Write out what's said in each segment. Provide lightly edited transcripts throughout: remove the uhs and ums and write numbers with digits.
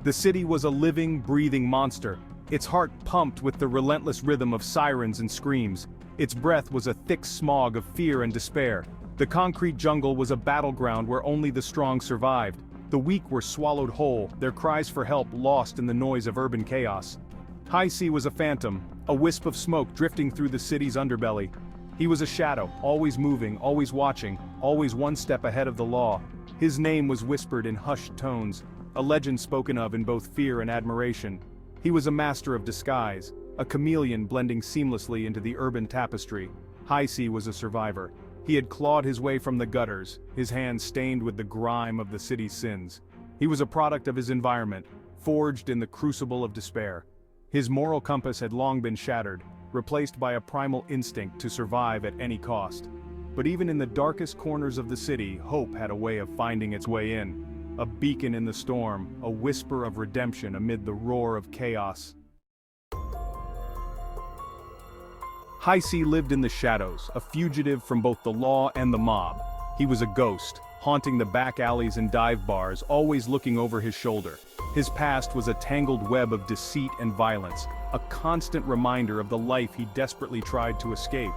The city was a living, breathing monster. Its heart pumped with the relentless rhythm of sirens and screams. Its breath was a thick smog of fear and despair. The concrete jungle was a battleground where only the strong survived. The weak were swallowed whole, their cries for help lost in the noise of urban chaos. Hi Cee was a phantom, a wisp of smoke drifting through the city's underbelly. He was a shadow, always moving, always watching, always one step ahead of the law. His name was whispered in hushed tones, a legend spoken of in both fear and admiration. He was a master of disguise, a chameleon blending seamlessly into the urban tapestry. Hi Cee was a survivor. He had clawed his way from the gutters, his hands stained with the grime of the city's sins. He was a product of his environment, forged in the crucible of despair. His moral compass had long been shattered, replaced by a primal instinct to survive at any cost. But even in the darkest corners of the city, hope had a way of finding its way in. A beacon in the storm, a whisper of redemption amid the roar of chaos. Hi Cee lived in the shadows, a fugitive from both the law and the mob. He was a ghost, haunting the back alleys and dive bars, always looking over his shoulder. His past was a tangled web of deceit and violence, a constant reminder of the life he desperately tried to escape.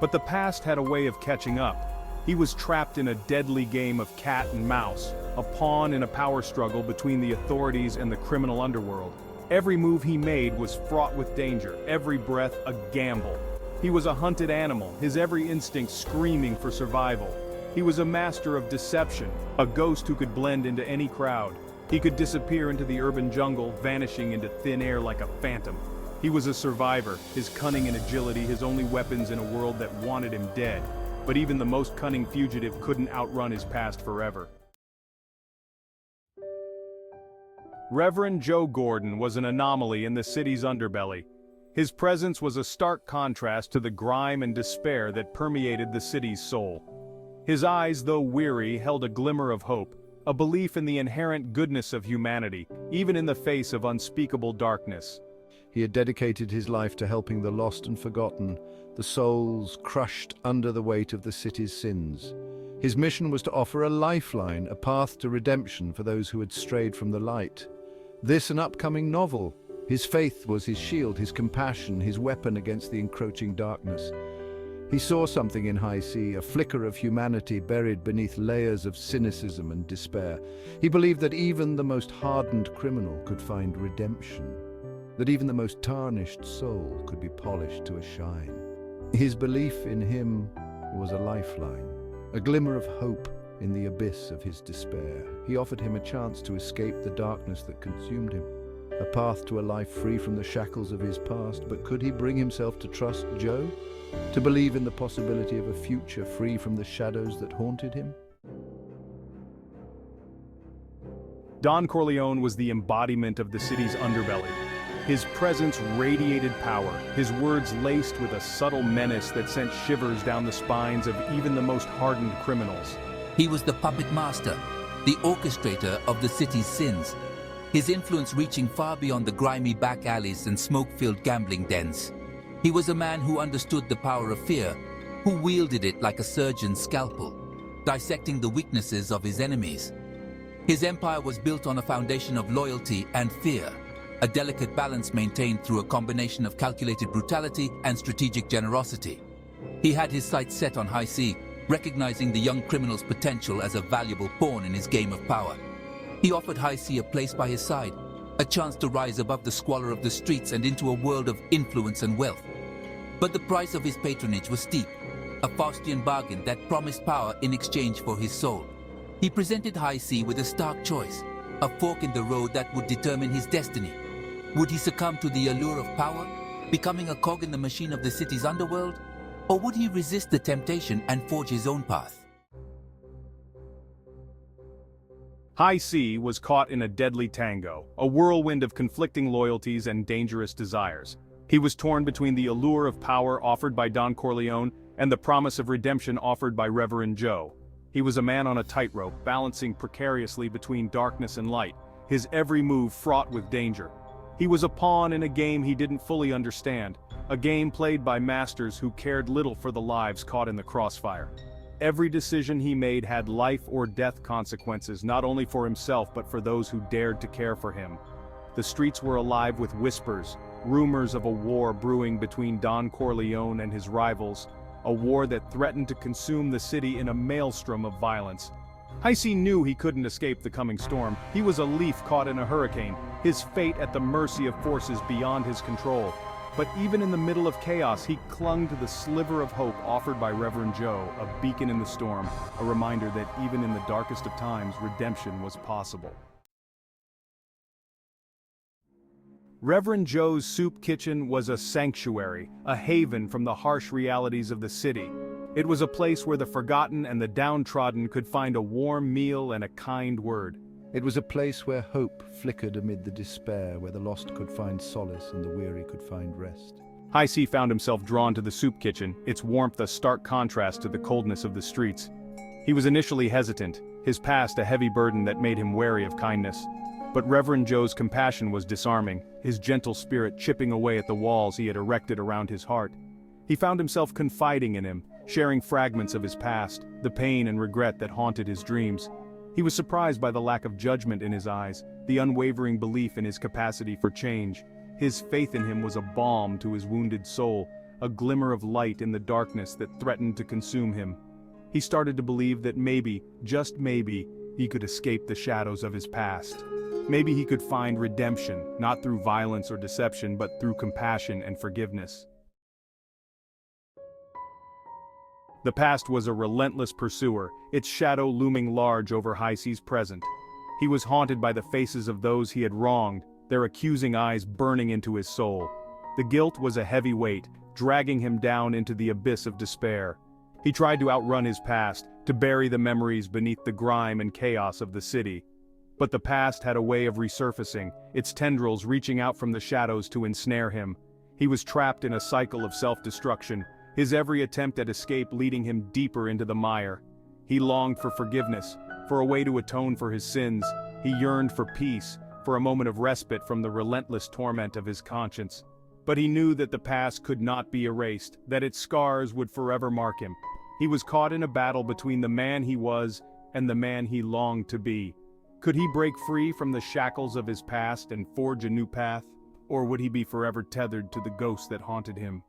But the past had a way of catching up. He was trapped in a deadly game of cat and mouse, a pawn in a power struggle between the authorities and the criminal underworld. Every move he made was fraught with danger, every breath a gamble. He was a hunted animal, his every instinct screaming for survival. He was a master of deception, a ghost who could blend into any crowd. He could disappear into the urban jungle, vanishing into thin air like a phantom. He was a survivor, his cunning and agility his only weapons in a world that wanted him dead. But even the most cunning fugitive couldn't outrun his past forever. Reverend Joe Gordon was an anomaly in the city's underbelly. His presence was a stark contrast to the grime and despair that permeated the city's soul. His eyes, though weary, held a glimmer of hope, a belief in the inherent goodness of humanity, even in the face of unspeakable darkness. He had dedicated his life to helping the lost and forgotten, the souls crushed under the weight of the city's sins. His mission was to offer a lifeline, a path to redemption for those who had strayed from the light. This an upcoming novel. His faith was his shield, his compassion, his weapon against the encroaching darkness. He saw something in Hi Cee, a flicker of humanity buried beneath layers of cynicism and despair. He believed that even the most hardened criminal could find redemption, that even the most tarnished soul could be polished to a shine. His belief in him was a lifeline, a glimmer of hope in the abyss of his despair. He offered him a chance to escape the darkness that consumed him, a path to a life free from the shackles of his past. But could he bring himself to trust Joe? To believe in the possibility of a future free from the shadows that haunted him? Don Corleone was the embodiment of the city's underbelly. His presence radiated power, his words laced with a subtle menace that sent shivers down the spines of even the most hardened criminals. He was the puppet master, the orchestrator of the city's sins, his influence reaching far beyond the grimy back alleys and smoke-filled gambling dens. He was a man who understood the power of fear, who wielded it like a surgeon's scalpel, dissecting the weaknesses of his enemies. His empire was built on a foundation of loyalty and fear, a delicate balance maintained through a combination of calculated brutality and strategic generosity. He had his sights set on Hi Cee, recognizing the young criminal's potential as a valuable pawn in his game of power. He offered Hi Cee a place by his side, a chance to rise above the squalor of the streets and into a world of influence and wealth. But the price of his patronage was steep, a Faustian bargain that promised power in exchange for his soul. He presented Hi Cee with a stark choice, a fork in the road that would determine his destiny. Would he succumb to the allure of power, becoming a cog in the machine of the city's underworld? Or would he resist the temptation and forge his own path? Hi Cee was caught in a deadly tango, a whirlwind of conflicting loyalties and dangerous desires. He was torn between the allure of power offered by Don Corleone and the promise of redemption offered by Reverend Joe. He was a man on a tightrope, balancing precariously between darkness and light, his every move fraught with danger. He was a pawn in a game he didn't fully understand, a game played by masters who cared little for the lives caught in the crossfire. Every decision he made had life or death consequences, not only for himself but for those who dared to care for him. The streets were alive with whispers, rumors of a war brewing between Don Corleone and his rivals, a war that threatened to consume the city in a maelstrom of violence. Hi Cee knew he couldn't escape the coming storm. He was a leaf caught in a hurricane, his fate at the mercy of forces beyond his control. But even in the middle of chaos, he clung to the sliver of hope offered by Reverend Joe, a beacon in the storm, a reminder that even in the darkest of times, redemption was possible. Reverend Joe's soup kitchen was a sanctuary, a haven from the harsh realities of the city. It was a place where the forgotten and the downtrodden could find a warm meal and a kind word. It was a place where hope flickered amid the despair, where the lost could find solace and the weary could find rest. Hi Cee found himself drawn to the soup kitchen, its warmth a stark contrast to the coldness of the streets. He was initially hesitant, his past a heavy burden that made him wary of kindness. But Reverend Joe's compassion was disarming, his gentle spirit chipping away at the walls he had erected around his heart. He found himself confiding in him, sharing fragments of his past, the pain and regret that haunted his dreams. He was surprised by the lack of judgment in his eyes, the unwavering belief in his capacity for change. His faith in him was a balm to his wounded soul, a glimmer of light in the darkness that threatened to consume him. He started to believe that maybe, just maybe, he could escape the shadows of his past. Maybe he could find redemption, not through violence or deception, but through compassion and forgiveness. The past was a relentless pursuer, its shadow looming large over Hi Cee's present. He was haunted by the faces of those he had wronged, their accusing eyes burning into his soul. The guilt was a heavy weight, dragging him down into the abyss of despair. He tried to outrun his past, to bury the memories beneath the grime and chaos of the city. But the past had a way of resurfacing, its tendrils reaching out from the shadows to ensnare him. He was trapped in a cycle of self-destruction, his every attempt at escape leading him deeper into the mire. He longed for forgiveness, for a way to atone for his sins. He yearned for peace, for a moment of respite from the relentless torment of his conscience. But he knew that the past could not be erased, that its scars would forever mark him. He was caught in a battle between the man he was and the man he longed to be. Could he break free from the shackles of his past and forge a new path? Or would he be forever tethered to the ghosts that haunted him?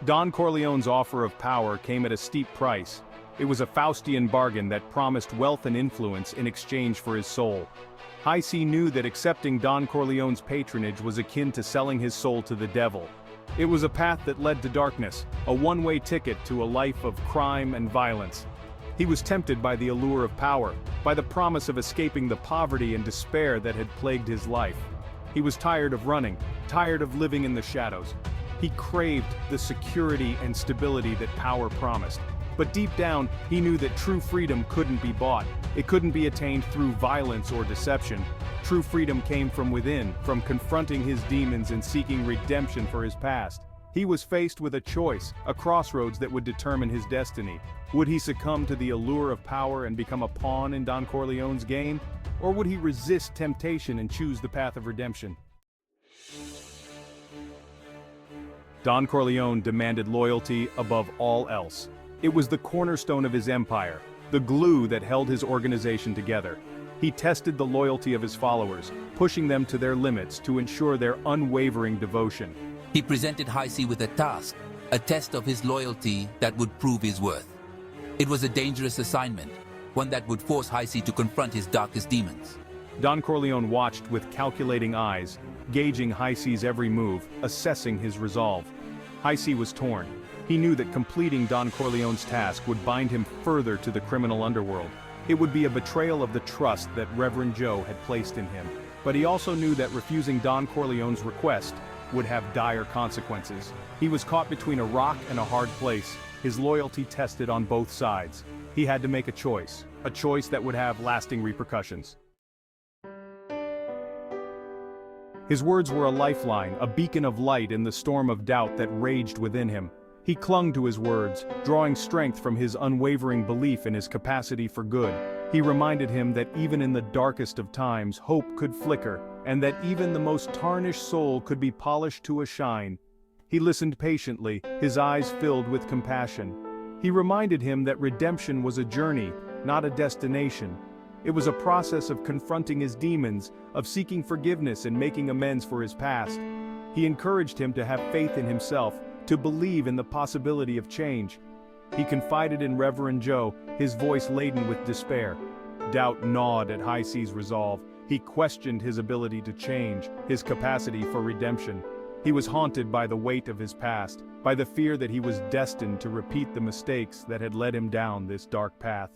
Don Corleone's offer of power came at a steep price. It was a Faustian bargain that promised wealth and influence in exchange for his soul. Hi Cee knew that accepting Don Corleone's patronage was akin to selling his soul to the devil. It was a path that led to darkness, a one-way ticket to a life of crime and violence. He was tempted by the allure of power, by the promise of escaping the poverty and despair that had plagued his life. He was tired of running, tired of living in the shadows. He craved the security and stability that power promised. But deep down, he knew that true freedom couldn't be bought. It couldn't be attained through violence or deception. True freedom came from within, from confronting his demons and seeking redemption for his past. He was faced with a choice, a crossroads that would determine his destiny. Would he succumb to the allure of power and become a pawn in Don Corleone's game? Or would he resist temptation and choose the path of redemption? Don Corleone demanded loyalty above all else. It was the cornerstone of his empire, the glue that held his organization together. He tested the loyalty of his followers, pushing them to their limits to ensure their unwavering devotion. He presented Hi Cee with a task, a test of his loyalty that would prove his worth. It was a dangerous assignment, one that would force Hi Cee to confront his darkest demons. Don Corleone watched with calculating eyes, gauging Hi Cee's every move, assessing his resolve. Hi Cee was torn. He knew that completing Don Corleone's task would bind him further to the criminal underworld. It would be a betrayal of the trust that Reverend Joe had placed in him. But he also knew that refusing Don Corleone's request would have dire consequences. He was caught between a rock and a hard place, his loyalty tested on both sides. He had to make a choice that would have lasting repercussions. His words were a lifeline, a beacon of light in the storm of doubt that raged within him. He clung to his words, drawing strength from his unwavering belief in his capacity for good. He reminded him that even in the darkest of times, hope could flicker, and that even the most tarnished soul could be polished to a shine. He listened patiently, his eyes filled with compassion. He reminded him that redemption was a journey, not a destination. It was a process of confronting his demons, of seeking forgiveness and making amends for his past. He encouraged him to have faith in himself, to believe in the possibility of change. He confided in Reverend Joe, his voice laden with despair. Doubt gnawed at Hi Cee's resolve. He questioned his ability to change, his capacity for redemption. He was haunted by the weight of his past, by the fear that he was destined to repeat the mistakes that had led him down this dark path.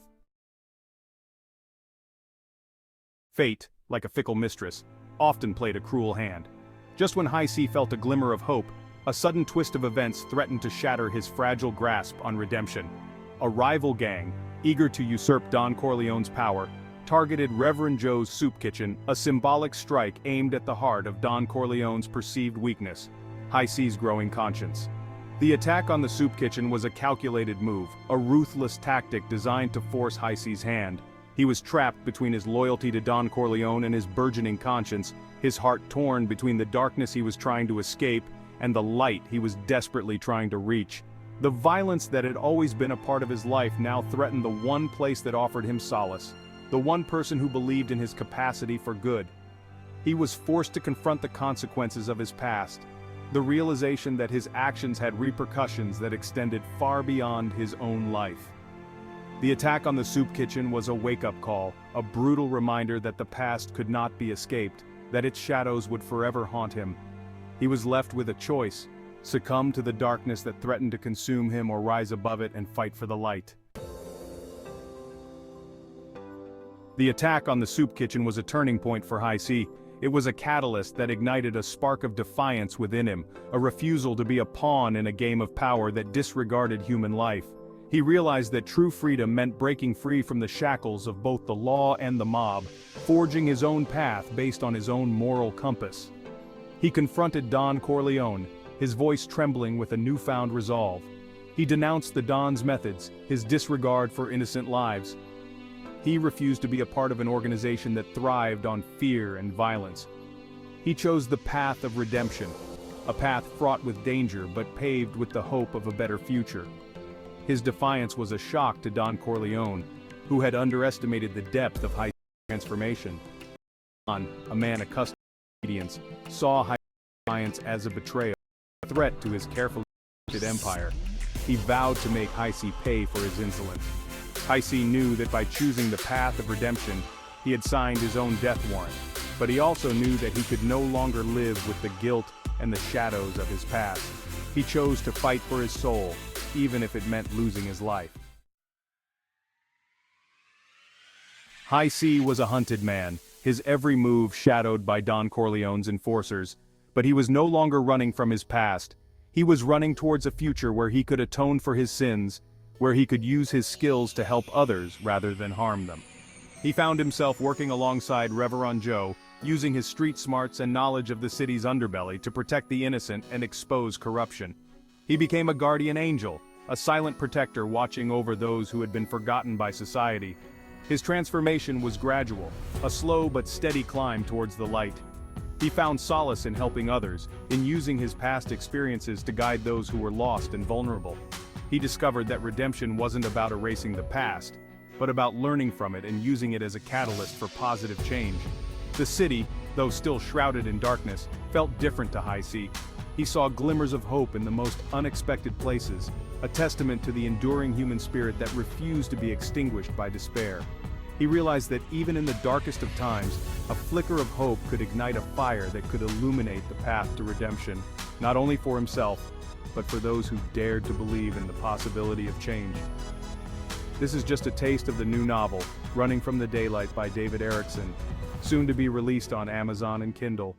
Fate, like a fickle mistress, often played a cruel hand. Just when Hi Cee felt a glimmer of hope, a sudden twist of events threatened to shatter his fragile grasp on redemption. A rival gang, eager to usurp Don Corleone's power, targeted Reverend Joe's soup kitchen, a symbolic strike aimed at the heart of Don Corleone's perceived weakness, Hi Cee's growing conscience. The attack on the soup kitchen was a calculated move, a ruthless tactic designed to force Hi Cee's hand. He was trapped between his loyalty to Don Corleone and his burgeoning conscience, his heart torn between the darkness he was trying to escape and the light he was desperately trying to reach. The violence that had always been a part of his life now threatened the one place that offered him solace, the one person who believed in his capacity for good. He was forced to confront the consequences of his past, the realization that his actions had repercussions that extended far beyond his own life. The attack on the soup kitchen was a wake-up call, a brutal reminder that the past could not be escaped, that its shadows would forever haunt him. He was left with a choice: succumb to the darkness that threatened to consume him or rise above it and fight for the light. The attack on the soup kitchen was a turning point for Hi Cee. It was a catalyst that ignited a spark of defiance within him, a refusal to be a pawn in a game of power that disregarded human life. He realized that true freedom meant breaking free from the shackles of both the law and the mob, forging his own path based on his own moral compass. He confronted Don Corleone, his voice trembling with a newfound resolve. He denounced the Don's methods, his disregard for innocent lives. He refused to be a part of an organization that thrived on fear and violence. He chose the path of redemption, a path fraught with danger but paved with the hope of a better future. His defiance was a shock to Don Corleone, who had underestimated the depth of Hi Cee's transformation. Don, a man accustomed to obedience, saw Hi Cee's defiance as a betrayal, a threat to his carefully crafted empire. He vowed to make Hi Cee pay for his insolence. Hi Cee knew that by choosing the path of redemption, he had signed his own death warrant, but he also knew that he could no longer live with the guilt and the shadows of his past. He chose to fight for his soul, even if it meant losing his life. Hi Cee was a hunted man, his every move shadowed by Don Corleone's enforcers, but he was no longer running from his past. He was running towards a future where he could atone for his sins, where he could use his skills to help others rather than harm them. He found himself working alongside Reverend Joe, using his street smarts and knowledge of the city's underbelly to protect the innocent and expose corruption. He became a guardian angel, a silent protector watching over those who had been forgotten by society. His transformation was gradual, a slow but steady climb towards the light. He found solace in helping others, in using his past experiences to guide those who were lost and vulnerable. He discovered that redemption wasn't about erasing the past, but about learning from it and using it as a catalyst for positive change. The city, though still shrouded in darkness, felt different to Hi Cee. He saw glimmers of hope in the most unexpected places, a testament to the enduring human spirit that refused to be extinguished by despair. He realized that even in the darkest of times, a flicker of hope could ignite a fire that could illuminate the path to redemption, not only for himself, but for those who dared to believe in the possibility of change. This is just a taste of the new novel, Running from the Daylight by David Erickson, soon to be released on Amazon and Kindle.